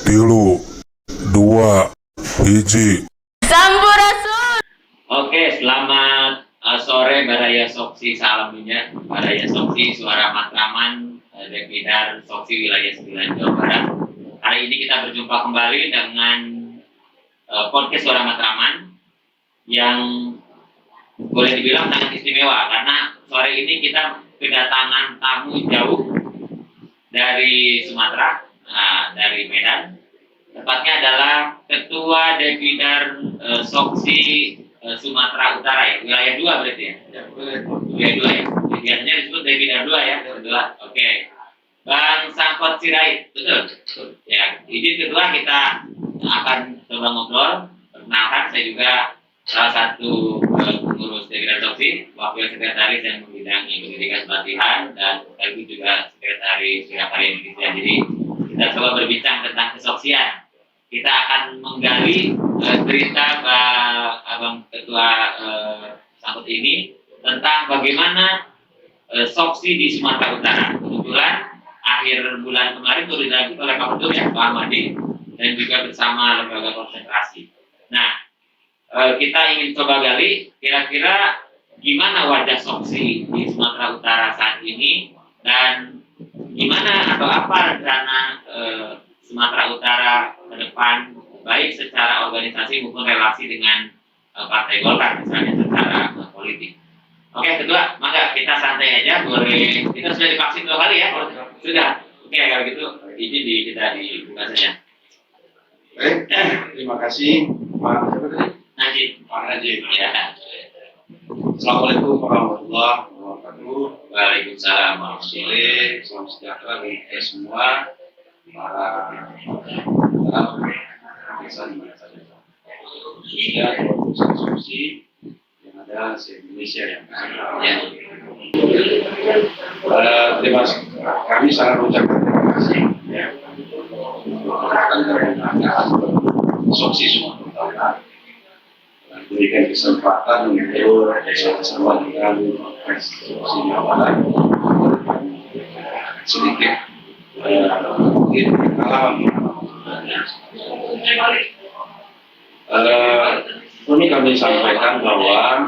tilu, dua, hiji. Sampurasun. Oke, selamat sore Baraya Soksi, salam dunia Baraya Soksi, Suara Matraman, Depidar Soksi Wilayah 9 Jawa Barat. Hari ini kita berjumpa kembali dengan podcast Suara Matraman yang boleh dibilang sangat istimewa karena sore ini kita kedatangan tamu jauh dari Sumatera, dari Medan. Tepatnya adalah Ketua Depidar Soksi Sumatera Utara ya, wilayah 2 berarti ya? Wilayah 2 ya? Biasanya disebut Depidar 2 ya? Kedua, oke. Bang Sangkot Sirait, betul? Ya, izin kedua kita akan coba ngobrol. Perkenalkan, saya juga salah satu pengurus Depidar Soksi, wakil sekretaris yang membidangi pendidikan pelatihan dan sekaligus juga sekretaris Karya Indonesia. Jadi kita coba berbincang tentang kesoksian. Kita akan menggali cerita Abang Ketua Sangkut ini tentang bagaimana soksi di Sumatera Utara. Kebetulan akhir bulan kemarin baru dilanjut oleh Pak Ketua ya, Pak Ahmadi, dan juga bersama lembaga konsentrasi. Nah, kita ingin coba gali kira-kira gimana wajah soksi di Sumatera Utara saat ini dan gimana atau apa rencana Sumatera Utara ke depan, baik secara organisasi maupun relasi dengan Partai Golkar misalnya secara politik. Oke, Ketua, maka kita santai aja, boleh. Kita sudah divaksin 2 kali ya? Sudah. Oke, kalau gitu izin kita dibuka saja. Baik, terima kasih Pak Najib. Ya. Assalamualaikum warahmatullahi wabarakatuh. Waalaikumsalam warahmatullahi wabarakatuh. Salam sejahtera bagi kita semua, para desa di mana saja. Khususnya kelompok soksi yang ada di Indonesia yang Ya. Terima kasih. Kami sangat mengucapkan terima kasih ya akan kerendahan soksi Sumatera Utara dan berikan kesempatan untuk bersama-sama dengan soksi Jawa Barat sedikit mungkin pengalaman. Ini kami sampaikan bahwa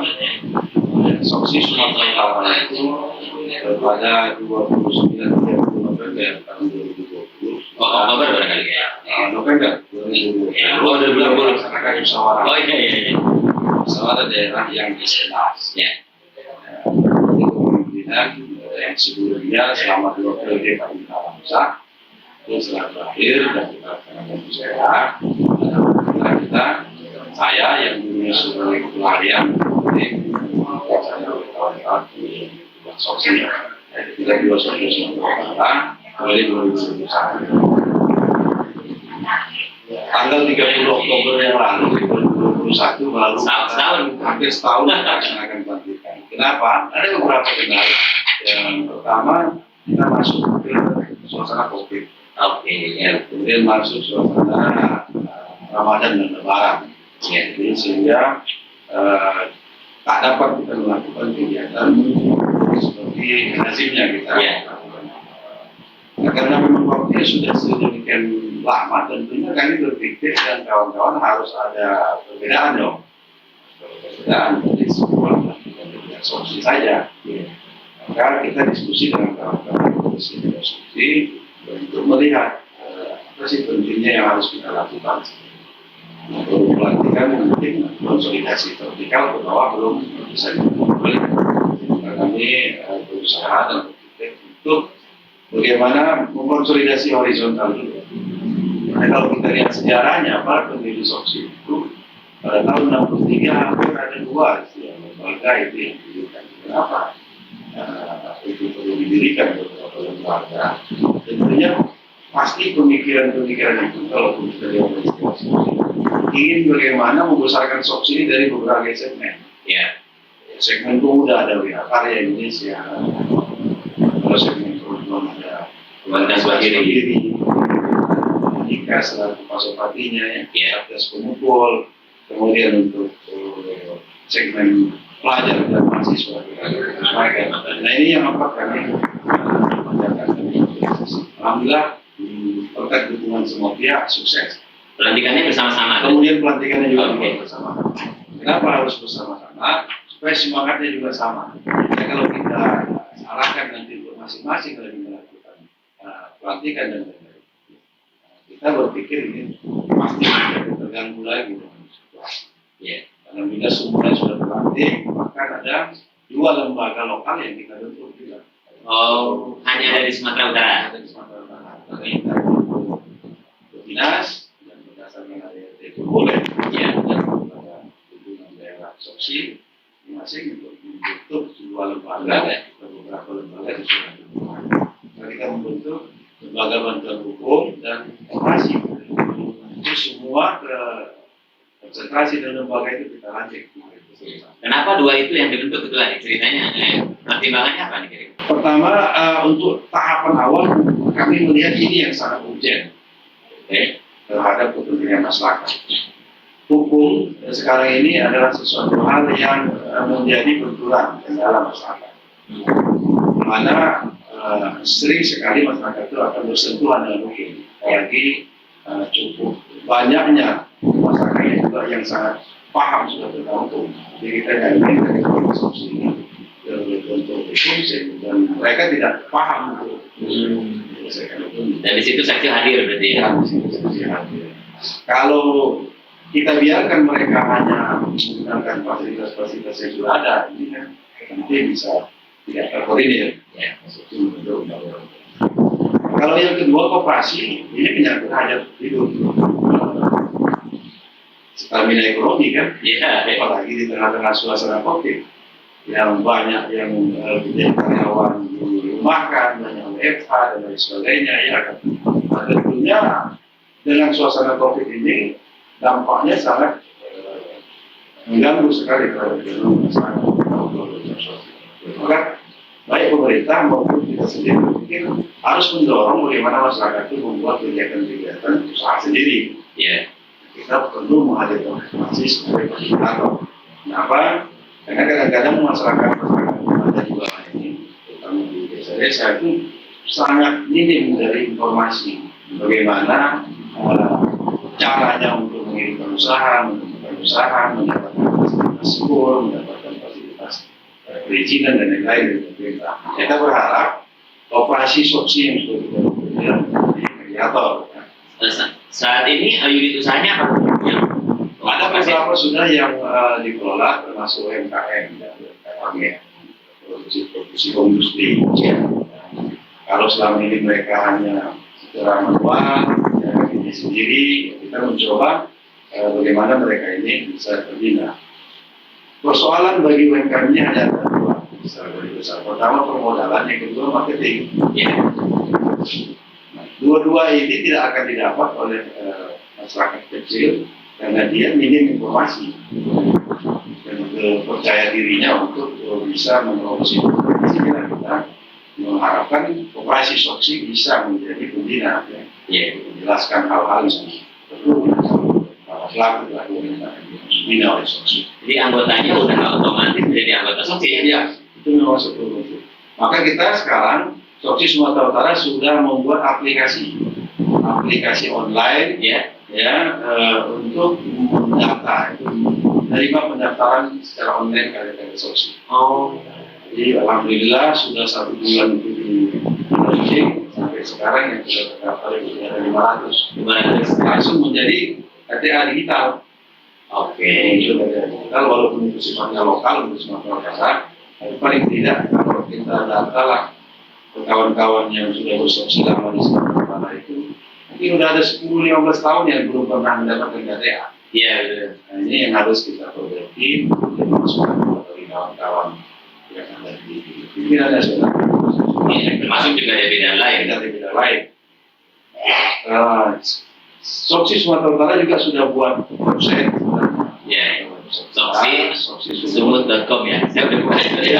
soksi Sumatera Utara itu pada 29 November tahun 2020. Oktober barangkali ya. November 2020. Oh, 2020. Melaksanakan musyawarah. Oh iya. Musyawarah daerah yang ke-11. Ya. Ini kepemimpinan yang sebelumnya selama 2 periode kami Musa. Terus setelah berakhir dan kita laksanakan musyawarah. Kita saya yang dulunya sebagai ketua harian, saya kawan-kawan di soksi. Kita dua soksi Sumatera Utara mulai 2021. Tanggal 30 Oktober yang lalu 2021 melalui hampir setahun melaksanakan pelantikan. Kenapa? Ada beberapa kendala. Yang pertama, kita masuk ke suasana COVID. Oke. Ya. Kemudian masuk suasana Ramadan dan Lebaran. Ya, jadi sehingga tak dapat kita melakukan kegiatan seperti lazimnya kita. Ya. Nah, karena memang waktunya sudah sedemikian lama, tentunya kami berpikir dan kawan-kawan harus ada perbedaan dong. Perbedaan dari semua dan solusi saja. Maka kita diskusi dengan kawan-kawan komisi diskusi untuk melihat apa sih pentingnya yang harus kita lakukan. Untuk pelantikan mungkin konsolidasi vertikal ke bawah belum bisa dilakukan. Kami berusaha dan berpikir untuk bagaimana memkonsolidasi horizontal itu. Karena kalau kita lihat sejarahnya, para pendiri soksi itu pada tahun 63 hampir ada 2 lembaga itu yang didirikan. Kenapa? Itu perlu didirikan beberapa lembaga. Tentunya pasti pemikiran-pemikiran itu kalau kita lihat dari soksi ingin bagaimana membesarkan soksi ini dari berbagai segmen. Ya. Segmen pemuda ada Karya Indonesia, kalau segmen perempuan ada Wanita Swahili, nikah selaku pasopatinya ya, Satgas Pemukul, kemudian untuk segmen pelajar dan mahasiswa mereka. Nah ini yang apa kami menjaga. Alhamdulillah berkat dukungan semua pihak sukses. Pelantikannya bersama-sama. Kemudian pelantikannya juga Oke. bersama. Kenapa harus bersama-sama? Supaya semangatnya juga sama. Jadi kalau kita arahkan nanti untuk masing-masing lagi melakukan pelantikan dan lain-lain, kita berpikir ini pasti akan terganggu lagi dengan situasi. Ya. Karena bila semuanya sudah berlantik, maka ada 2 lembaga lokal yang kita bentuk juga. Oh, hanya ada di Sumatera Utara. Ada di Sumatera Utara. Karena kita bentuk dinas dan berdasarkan ART itu boleh. Ya. Dan lembaga hubungan daerah soksi masing untuk membentuk 2 lembaga atau beberapa lembaga di Sumatera Utara. Nah, kita membentuk lembaga bantuan hukum dan operasi. Itu semua konsentrasi dan lembaga itu kita lantik. Kenapa 2 itu yang dibentuk ketua? Ceritanya, pertimbangannya apa nih kira-kira? Pertama, untuk tahapan awal kami melihat ini yang sangat urgent terhadap kepentingan masyarakat. Hukum sekarang ini adalah sesuatu hal yang menjadi benturan kendala masyarakat. Mana sering sekali masyarakat itu akan bersentuhan dengan hukum. Apalagi cukup banyaknya masyarakat juga yang sangat paham sudah tentang hukum. Jadi kita ingin dari konsumsi ini berbentuk hukum dan mereka tidak paham hukum. Dan di situ saksi hadir berarti ya? Kalau kita biarkan mereka hanya menggunakan fasilitas-fasilitas yang sudah ada, ini kan nanti bisa tidak terkoordinir. Ya. Kalau yang kedua koperasi, ini menyangkut hajat hidup, stamina ekonomi kan? Iya. Apalagi di tengah-tengah suasana COVID, yang banyak yang menjadi karyawan dirumahkan, banyak WFH dan lain sebagainya, ya kan? Nah, tentunya dengan suasana COVID ini dampaknya sangat mengganggu sekali terhadap ekonomi masyarakat. Maka baik pemerintah maupun kita sendiri mungkin harus mendorong bagaimana masyarakat itu membuat kegiatan-kegiatan usaha sendiri. Iya. Kita perlu menghadirkan informasi sebagai fasilitator. Kenapa? Karena kadang-kadang masyarakat yang ada di bawah ini, terutama di desa-desa itu sangat minim dari informasi bagaimana caranya untuk mengirimkan usaha, mendapatkan usaha, mendapatkan fasilitas skor, mendapatkan fasilitas perizinan dan lain-lain dari pemerintah. Kita berharap operasi soksi yang sudah kita lakukan menjadi mediator. Saat ini unit usahanya apa? Ada beberapa sudah yang dikelola termasuk UMKM dan UMKM, produksi industri. Kalau selama ini mereka hanya secara manual, ini sendiri, kita mencoba bagaimana mereka ini bisa terbina. Persoalan bagi UMKM ini hanya ada 2 besar. Pertama permodalan, yang kedua marketing. Ya. Nah, dua-dua ini tidak akan didapat oleh masyarakat kecil karena dia minim informasi dan percaya dirinya untuk bisa memproduksi produksi. Kita mengharapkan operasi soksi bisa menjadi pembina, menjelaskan hal-hal yang perlu pelaku dibina oleh soksi. Jadi anggotanya udah otomatis menjadi anggota soksi ya? Ya, itu memang seperti itu. Maka kita sekarang Soksi Sumatera Utara sudah membuat aplikasi online untuk mendaftar, menerima pendaftaran secara online dari Soksi. Oh. Jadi alhamdulillah sudah 1 bulan itu di launching sampai sekarang yang sudah terdaftar itu ada 500 langsung menjadi KTA digital. Oke. Itu KTA digital walaupun itu sifatnya lokal untuk Sumatera Utara, tapi paling tidak kalau kita data lah kawan-kawan yang sudah bersoksi lama di Sumatera Utara itu mungkin sudah ada 10-15 tahun yang belum pernah mendapatkan KTA. Iya, betul. Nah, ini yang harus kita perbaiki dan masukkan dari kawan-kawan yang ada di pimpinan nasional. Termasuk juga ada bidang lain. Dari bidang lain. Soksi Sumatera Utara juga sudah buat website. Ya, soksi sumut.com ya. Saya udah buka itu.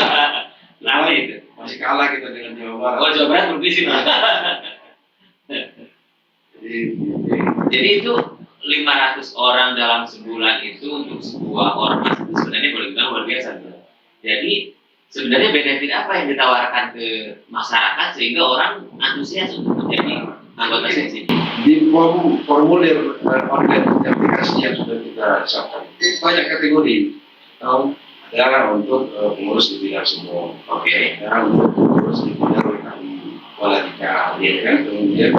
Lama itu. Masih kalah kita dengan Jawa Barat. Oh, Jawa Barat berbisnis. Jadi itu 500 orang dalam sebulan itu untuk sebuah ormas itu sebenarnya boleh bilang luar biasa. Jadi sebenarnya benefit apa yang ditawarkan ke masyarakat sehingga orang antusias untuk menjadi anggota seksi? di formulir online di aplikasi yang sudah kita siapkan banyak kategori. Ada untuk pengurus di bidang semua, ada untuk pengurus di bidang politika, kan, kemudian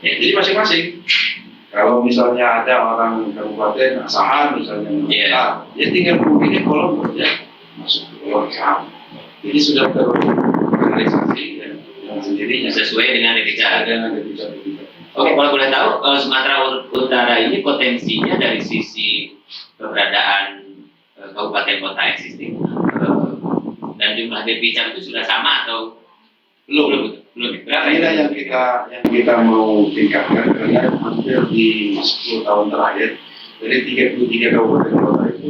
jadi masing-masing. Kalau misalnya ada orang kabupaten Asahan misalnya, dia tinggal pilih kolom kerja masuk ke kolom saham. Jadi sudah terorganisasi dengan sendirinya sesuai dengan kebijakan. Oke, kalau boleh tahu, Sumatera Utara ini potensinya dari sisi keberadaan kabupaten kota existing dan jumlah depicap itu sudah sama atau belum? Berapa ini yang kita mau tingkatkan karena hampir di 10 tahun terakhir dari 33 kabupaten kota itu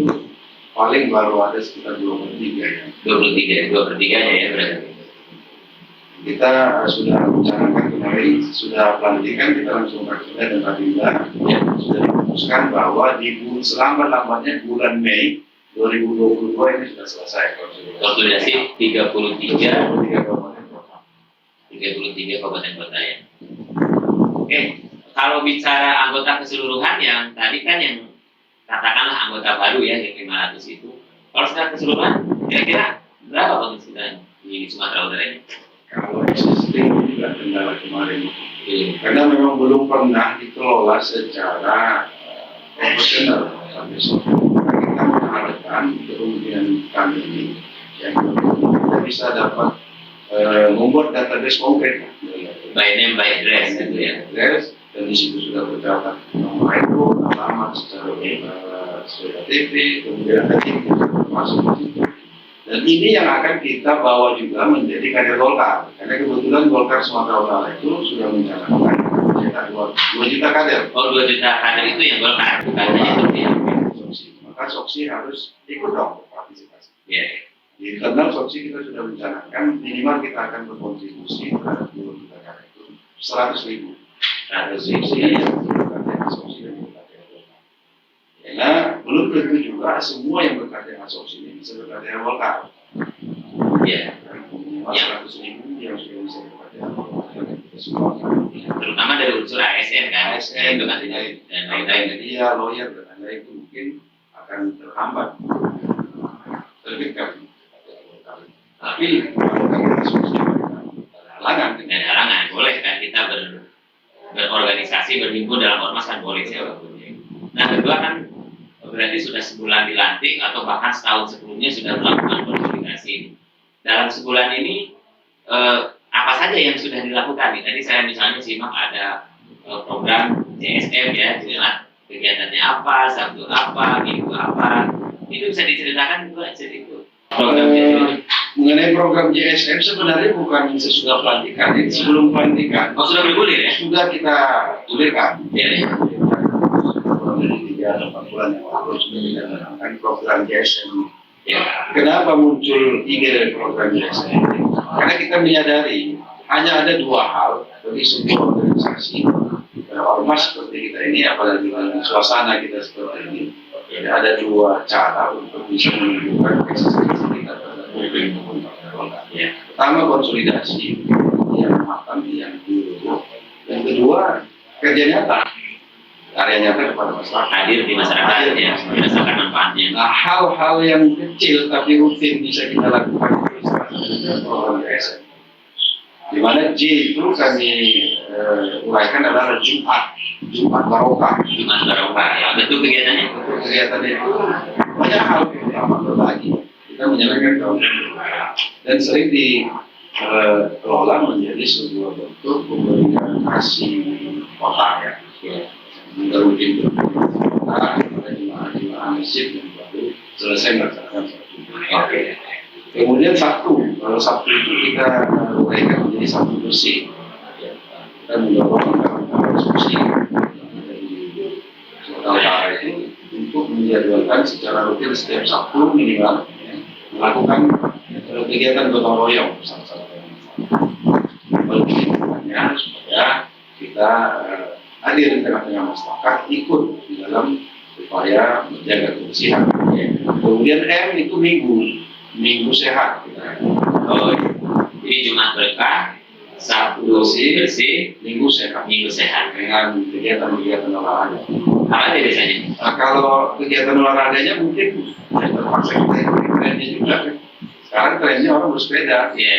paling baru ada sekitar 23 ya. 2/3 ya berarti. Kita sudah mencanangkan kemarin, sudah pelantikan, kita langsung Kapolda dan Kapolda sudah diputuskan bahwa selambat-lambatnya bulan Mei 2022 ini sudah selesai konsolidasi 33 kabupaten kota ya. Oke, kalau bicara anggota keseluruhan yang tadi kan yang katakanlah anggota baru ya yang 500 itu, kalau secara keseluruhan kira-kira berapa potensinya di Sumatera Utara ini? Kalau existing juga kendala kemarin karena memang belum pernah dikelola secara profesional sampai sekarang. Kita mengharapkan kemudian kami ini yang kita bisa dapat membuat database konkret by name by address gitu ya. Dan di situ sudah tercatat nomor itu, alamat secara KTP, kemudian ada tim masuk di situ. Dan ini yang akan kita bawa juga menjadi kader Golkar. Karena kebetulan Golkar Sumatera Utara itu sudah mencanangkan mencetak 2 juta kader. 2 juta kader itu yang Golkar, bukan hanya itu ya. Maka Soksi harus ikut dong berpartisipasi. Yeah. Di internal Soksi kita sudah mencanangkan minimal kita akan berkontribusi terhadap 2 juta kader itu 100.000. 100.000 yang berkaitan Soksi dan berkaitan Golkar. Karena belum tentu juga semua yang berkaitan Soksi ini bisa berkaitan Golkar. Iya. Minimal 100.000 yang sudah bisa berkaitan Golkar. Terutama dari unsur ASN kan, ASN itu kan dan lain-lain. Jadi ya lawyer dan lain-lain itu mungkin akan terhambat terbitkan. Tapi kalau kita Soksi halangan, dengan halangan boleh kan kita berorganisasi berhimpun dalam ormas kan boleh siapapun. Nah kedua kan berarti sudah sebulan dilantik atau bahkan setahun sebelumnya sudah melakukan konsolidasi. Dalam sebulan ini apa saja yang sudah dilakukan? Tadi saya misalnya simak ada program JSM ya, kegiatannya apa, Sabtu apa, Minggu apa, itu bisa diceritakan juga itu. Mengenai program JSM sebenarnya bukan sesudah pelantikan, ini sebelum pelantikan. Oh sudah bergulir ya? Sudah kita gulirkan. Ya. Kurang dari 3 atau 4 bulan yang lalu sudah kita menangkan program JSM. Ya. Kenapa muncul ide dari program JSM? Karena kita menyadari hanya ada 2 hal bagi sebuah organisasi ormas seperti kita ini, apalagi dengan suasana kita seperti ini. Ada 2 cara untuk bisa menunjukkan eksistensi kita terhadap ya. Pertama konsolidasi yang matang, yang dulu. Yang kedua kerja nyata, karya nyata kepada masyarakat. Hadir di masyarakat ya, merasakan manfaatnya. Nah hal-hal yang kecil tapi rutin bisa kita lakukan itu program JSM. Di mana J itu kami uraikan adalah Jumat Barokah. Jumat Barokah ya. Bentuk kegiatannya? Bentuk kegiatannya itu banyak hal yang berbagi. Kita menjalankan kaum dan sering dikelola menjadi sebuah bentuk pemberian kasih kota ya. Rutin berkota kepada jemaah masjid yang baru selesai melaksanakan satu. Oke. Kemudian Sabtu, kalau Sabtu itu kita uraikan menjadi Sabtu bersih. Kita mendorong kawan-kawan Soksi dari Sumatera Utara itu untuk menjadwalkan secara rutin setiap Sabtu minimal melakukan kegiatan gotong royong bersama-sama. Tujuannya supaya kita hadir di tengah-tengah masyarakat ikut di dalam upaya menjaga kebersihan. Kemudian M itu minggu sehat. Oh, jadi Jumat berkah, Sabtu bersih, Minggu sehat. Minggu sehat. Dengan kegiatan-kegiatan olahraga. Apa aja biasanya? Nah, kalau kegiatan olahraganya mungkin ya terpaksa kita ikuti trennya juga. Sekarang trennya orang bersepeda. Iya.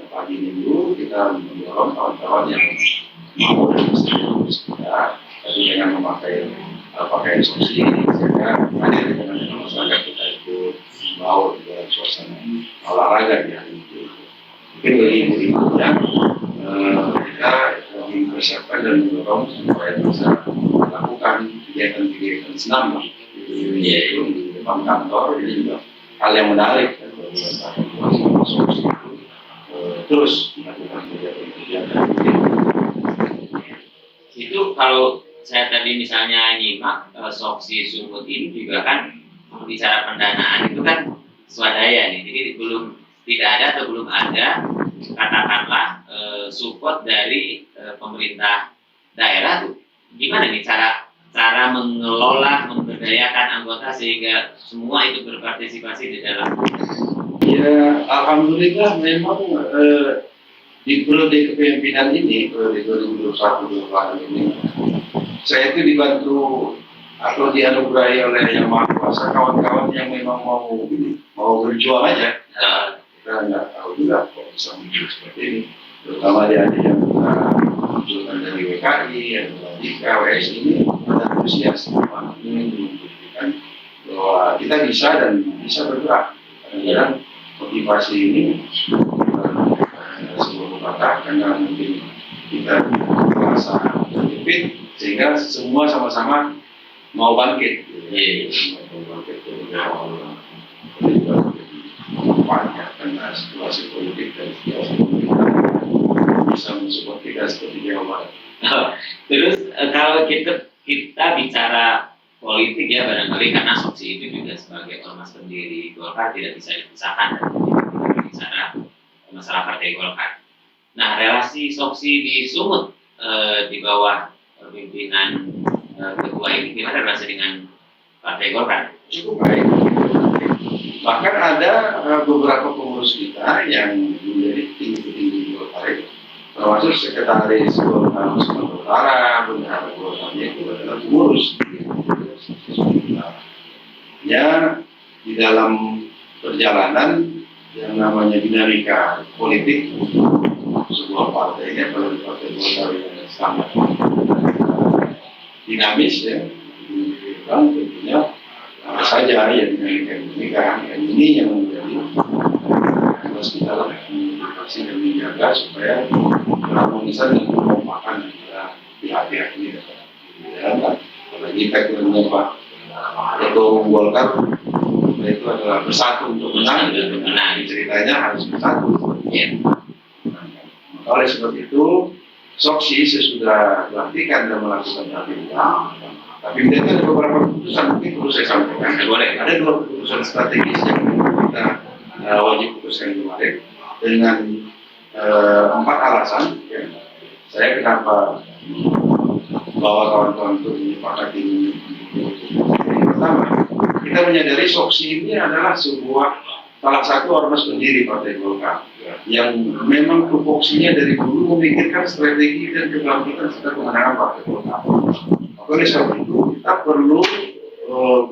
Pagi minggu kita mendorong kawan-kawan yang mau bersepeda, tapi dengan memakai pakaian soksi, sehingga hadir di tengah masyarakat kita ikut membawa di dalam suasana olahraga di hari itu. Mungkin bagi ibu-ibunya kita mempersiapkan dan mendorong supaya bisa melakukan kegiatan-kegiatan senam yaitu di depan kantor. Ini juga hal yang menarik terus melakukan kegiatan-kegiatan Itu kalau saya tadi misalnya nyimak Soksi Sumut ini juga kan bicara pendanaan itu kan swadaya nih, jadi tidak ada atau belum ada katakanlah support dari pemerintah daerah tuh. Gimana nih cara mengelola, memberdayakan anggota sehingga semua itu berpartisipasi di dalam? Ya, alhamdulillah memang di periode kepemimpinan ini, periode 2021-2022 ini, saya itu dibantu atau dianugerahi oleh Yang Maha Kuasa kawan-kawan yang memang mau berjuang aja. Kita nggak tahu juga kok bisa muncul seperti ini. Terutama adik-adik yang kita munculkan dari WKI, yang Dika, WS ini, pada antusias ini membuktikan bahwa kita bisa dan bisa bergerak. Kadang-kadang motivasi ini sebuah kata karena mungkin kita merasa terjepit sehingga semua sama-sama mau bangkit. Mau bangkit banyak karena situasi politik dan situasi pemerintahan bisa mensupport kita seperti Jawa Barat. Terus kalau kita bicara politik ya, barangkali karena Soksi itu juga sebagai ormas pendiri Golkar tidak bisa dipisahkan dari bicara masalah partai Golkar. Nah, relasi Soksi di Sumut di bawah pimpinan ketua ini gimana relasi dengan partai Golkar? Cukup baik. Bahkan ada beberapa pengurus kita yang menjadi tinggi-tinggi Golkar itu, termasuk sekretaris Golkar Sumatera Utara, bendahara Golkarnya itu adalah pengurus. Ya, di dalam perjalanan yang namanya dinamika politik sebuah partai ini, apalagi partai Golkar yang sangat dinamis ya, kan tentunya ada saja ya dinamika yang ini yang menjadi harus kita lakukan dan menjaga supaya harmonisan dan kekompakan antara pihak-pihak ini dapat. Apalagi backgroundnya Pak Ketua Golkar itu adalah bersatu untuk menang dan menang. Ceritanya harus bersatu. Ya. Maka oleh sebab itu, Soksi sesudah dilantikan dan melakukan hal tapi itu ada beberapa keputusan mungkin perlu saya sampaikan. Boleh. Ada 2 keputusan strategis yang kita wajib putuskan kemarin dengan 4 alasan. Ya. Saya kenapa bawa kawan-kawan untuk menyepakati ini. Pertama, kita menyadari Soksi ini adalah salah satu ormas pendiri Partai Golkar yang memang tupoksinya dari dulu memikirkan strategi dan kebangkitan serta kemenangan Partai Golkar. Oleh sebab itu, kita perlu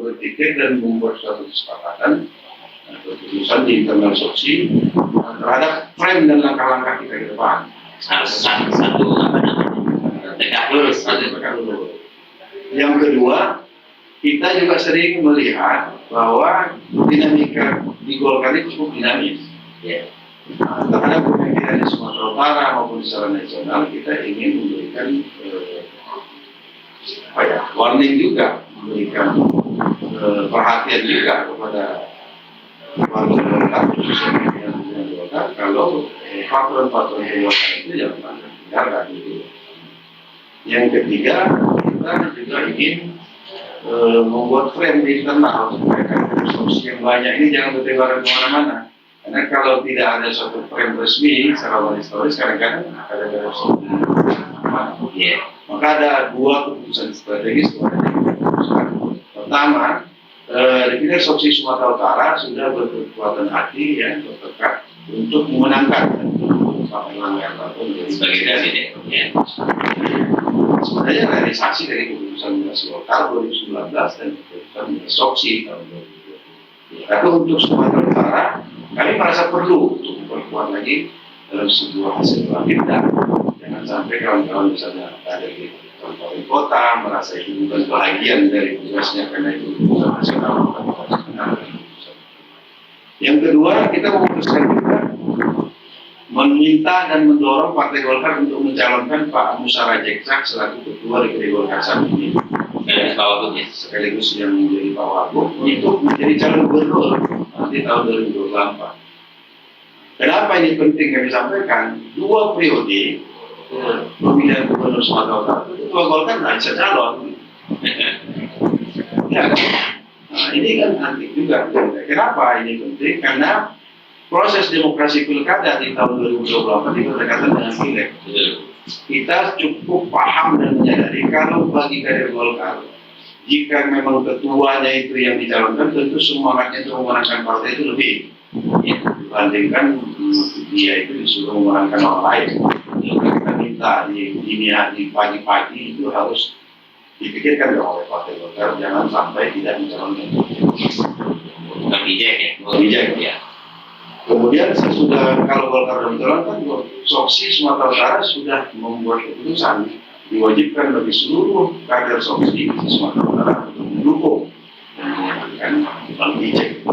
berpikir dan membuat suatu kesepakatan keputusan di internal Soksi terhadap frame dan langkah-langkah kita ke depan. Harus satu apa namanya? Tegak lurus. Yang kedua, kita juga sering melihat bahwa dinamika di Golkar itu cukup dinamis. Ya. Terhadap pemimpinan di Sumatera Utara maupun secara nasional, kita ingin memberikan warning juga, memberikan perhatian juga kepada warga Golkar, khususnya pimpinan Golkar, kalau patron-patron Golkar itu jangan pernah tinggalkan gitu. Yang ketiga, kita juga ingin membuat frame di internal supaya Soksi yang banyak ini jangan bertebaran kemana-mana. Karena kalau tidak ada suatu frame resmi secara historis, kadang-kadang ada Soksi. Maka ada 2 keputusan strategis kemarin yang kita putuskan. Pertama, dipilih Soksi Sumatera Utara sudah berkekuatan hati ya, bertekad untuk memenangkan Pak Erlangga Hartarto menjadi Sebagai presiden. Ya. Sebenarnya realisasi dari keputusan Munas Golkar 2019 dan keputusan Munas Soksi tahun 2020. Tapi untuk Sumatera Utara, kami merasa perlu untuk memperkuat lagi dalam sebuah hasil rapimda. Jangan sampai kawan-kawan misalnya ada di kabupaten kota merasa itu bukan bahagian dari tugasnya karena itu keputusan nasional. Yang kedua, kita memutuskan juga meminta dan mendorong Partai Golkar untuk mencalonkan Pak Musara Jeksak selaku ketua DPD Golkar saat ini. Sekaligus yang menjadi Pak Wagub untuk menjadi calon gubernur nanti tahun 2024. Kenapa ini penting kami sampaikan? 2 periode pemilihan gubernur Sumatera Utara itu ketua Golkar nggak bisa calon. Ya kan? Nah ini kan nanti juga. Kenapa ini penting? Karena proses demokrasi pilkada di tahun 2024 itu berkaitan dengan pileg. Kita cukup paham dan menyadari kalau bagi kader Golkar, jika memang ketuanya itu yang dicalonkan, tentu semangatnya untuk memenangkan partai itu lebih dibandingkan dia itu disuruh memenangkan orang lain. Jika kita minta di pagi-pagi itu harus dipikirkan oleh Partai Golkar, jangan sampai tidak mencalonkan. Bijak ya. Kemudian sesudah kalau Golkar dan mencalonkan, Soksi Sumatera Utara sudah membuat keputusan diwajibkan bagi seluruh kader Soksi Sumatera Utara untuk mendukung dan menyampaikan Bang Bijak.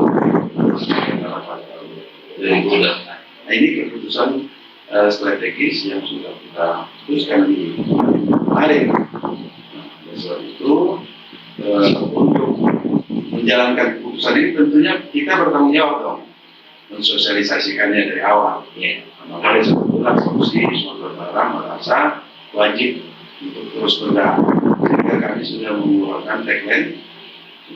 Nah ini keputusan strategis yang sudah kita putuskan di kemarin. Oleh sebab itu untuk menjalankan keputusan ini tentunya kita bertanggung jawab dong mensosialisasikannya dari awal. Maka dari sebetulnya Soksi Sumatera Utara merasa wajib untuk terus bergerak. Sehingga kami sudah mengeluarkan tagline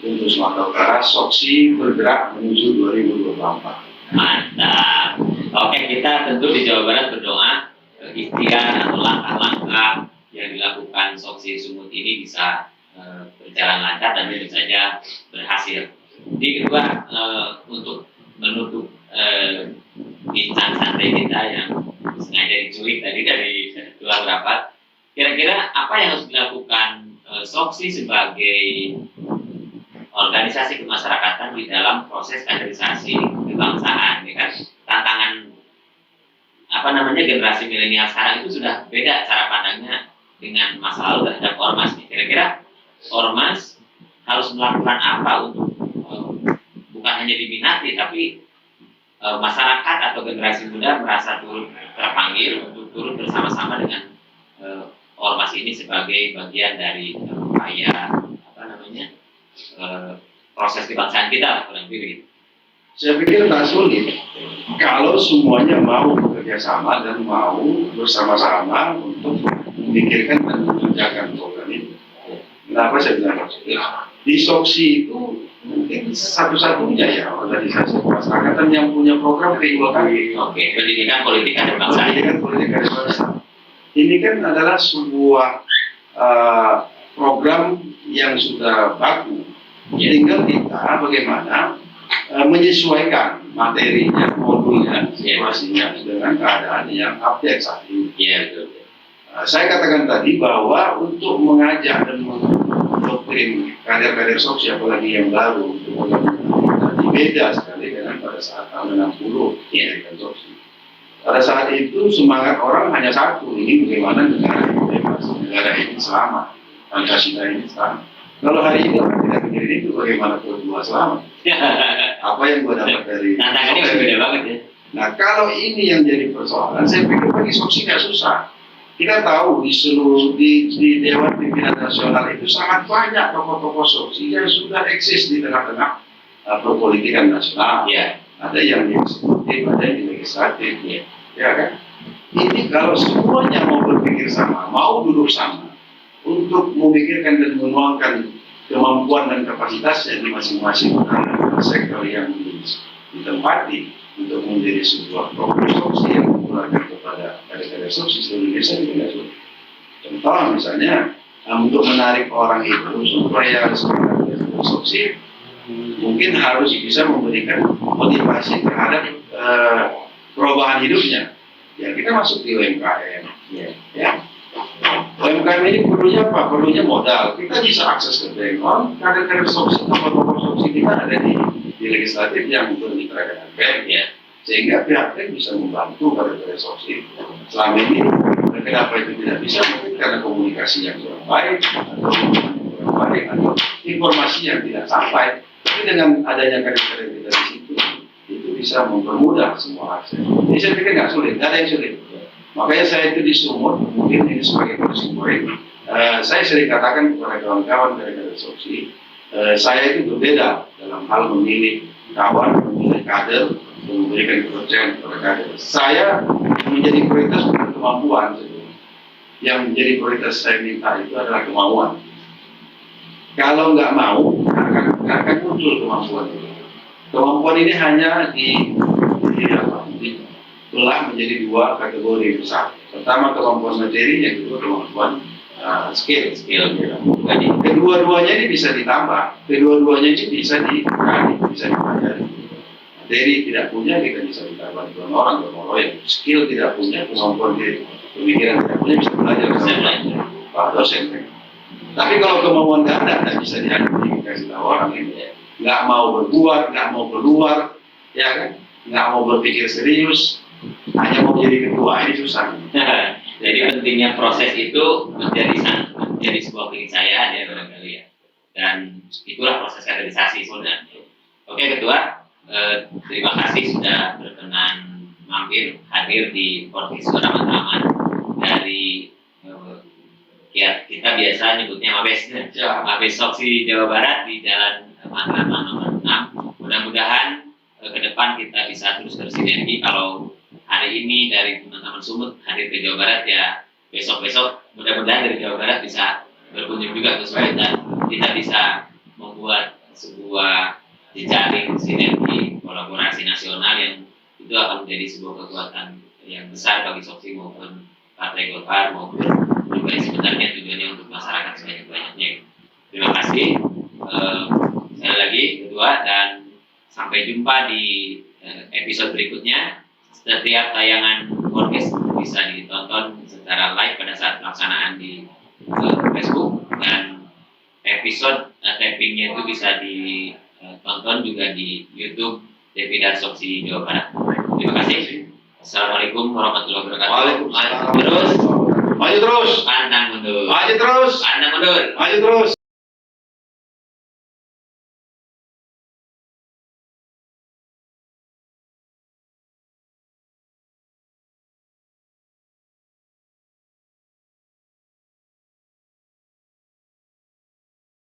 untuk Sumatera Utara, Soksi bergerak menuju 2024. Mantap. Oke, kita tentu di Jawa Barat berdoa ikhtiar atau langkah-langkah yang dilakukan Soksi Sumut ini bisa berjalan lancar dan tentu saja berhasil. Di kedua, untuk menutup bincang santai kita yang sengaja diculik tadi dari luar rapat, kira-kira apa yang harus dilakukan Soksi sebagai organisasi kemasyarakatan di dalam proses kaderisasi kebangsaan, ya kan? Tantangan generasi milenial sekarang itu sudah beda cara pandangnya dengan masa lalu terhadap ormas. Kira-kira ormas harus melakukan apa untuk bukan hanya diminati tapi masyarakat atau generasi muda merasa turut terpanggil untuk turut bersama-sama dengan ormas ini sebagai bagian dari upaya proses kebangsaan kita, kurang lebih. Saya pikir tak sulit kalau semuanya mau bekerja sama dan mau bersama-sama untuk memikirkan dan mengerjakan program ini. Kenapa saya bilang sulit? Di Soksi itu mungkin satu-satunya ya organisasi kemasyarakatan yang punya program keilmuan. Oke, pendidikan politik dan bangsa. Pendidikan politik dan bangsa. Ini kan adalah sebuah program yang sudah baku. Tinggal kita bagaimana menyesuaikan materinya, modulnya, situasinya dengan keadaan yang update saat ini. Saya katakan tadi bahwa untuk mengajak dan mendoktrin kader-kader Soksi apalagi yang baru untuk beda sekali dengan pada saat tahun 60 kan Soksi. Pada saat itu semangat orang hanya satu, ini bagaimana negara ini bebas, negara ini selamat, Pancasila ini selamat. Kalau hari ini orang tidak mikirin itu, bagaimana kedua selamat? Apa yang gue dapat dari tantangannya berbeda banget ya. Nah kalau ini yang jadi persoalan, saya pikir bagi Soksi nggak susah. Kita tahu di seluruh di Dewan Pimpinan Nasional itu sangat banyak tokoh-tokoh Soksi yang sudah eksis di tengah-tengah perpolitikan nasional. Ada yang di eksekutif, ada yang di legislatif, ya kan? Ini kalau semuanya mau berpikir sama, mau duduk sama untuk memikirkan dan menuangkan kemampuan dan kapasitasnya di masing-masing sektor yang ditempati untuk menjadi sebuah program Soksi yang dikeluarkan kepada kader-kader Soksi seluruh Indonesia juga sulit. Contoh misalnya untuk menarik orang itu supaya sebagai Soksi mungkin harus bisa memberikan motivasi terhadap perubahan hidupnya. ya kita masuk di UMKM. Ya. Ya. UMKM ini perlunya apa? Perlunya modal. Kita bisa akses ke bank. Kader-kader soksi, tokoh-tokoh soksi kita ada di legislatif yang bermitra dengan bank. Ya. Sehingga pihak bank bisa membantu kader-kader soksi. Selama ini, kenapa itu tidak bisa? Mungkin karena komunikasi yang kurang baik, atau kurang baik, atau informasi yang tidak sampai. Tapi dengan adanya kader-kader kita di situ, itu bisa mempermudah semua akses. Jadi saya pikir nggak sulit, nggak ada yang sulit. Makanya saya itu di Sumut, mungkin ini sebagai konsumen, saya sering katakan kepada kawan-kawan dari soksi, saya itu berbeda dalam hal memilih kawan, memilih kader, memberikan kepercayaan kepada kader. Saya menjadi prioritas bukan kemampuan. Yang menjadi prioritas saya minta itu adalah kemauan. Kalau nggak mau, akan muncul kemampuan itu. Kemampuan ini hanya dibelah menjadi dua kategori besar. Pertama kemampuan materi, yang kedua kemampuan skill. Kedua-duanya ini bisa ditambah, kedua-duanya ini bisa dipelajari, bisa dipelajari. Materi tidak punya, kita bisa ditambah dengan orang yang skill tidak punya, kemampuan pemikiran tidak punya, bisa belajar Pak dosen. Tapi kalau kemauan nggak ada, nggak bisa dikasih tahu orang ini. Nggak mau berbuat, nggak mau keluar, ya kan? Nggak mau berpikir serius, hanya mau jadi ketua, ini susah. Jadi pentingnya proses itu menjadi sebuah keniscayaan ya barangkali ya. Dan itulah proses kaderisasi sebenarnya. Oke ketua, terima kasih sudah berkenan hadir di Porti Suara Matraman dari ya kita biasa nyebutnya Mabes Soksi Jawa Barat di Jalan Matraman nomor 6. Mudah-mudahan ke depan kita bisa terus bersinergi. Kalau hari ini dari teman-teman Sumut hadir ke Jawa Barat, ya besok-besok mudah-mudahan dari Jawa Barat bisa berkunjung juga ke Sumut dan kita bisa membuat sebuah jejaring sinergi kolaborasi nasional yang itu akan menjadi sebuah kekuatan yang besar bagi Soksi maupun Partai Golkar maupun juga sebenarnya tujuannya untuk masyarakat sebanyak-banyaknya. Terima kasih sekali lagi kedua, dan sampai jumpa di episode berikutnya. Setiap tayangan podcast bisa ditonton secara live pada saat pelaksanaan di Facebook, dan episode tappingnya itu bisa ditonton juga di YouTube Devida Soksi Jawa Barat. Terima kasih. Assalamualaikum warahmatullahi wabarakatuh. Waalaikumsalam. Terus, Maju terus. pantang mundur. Maju terus. Pantang mundur. Maju terus.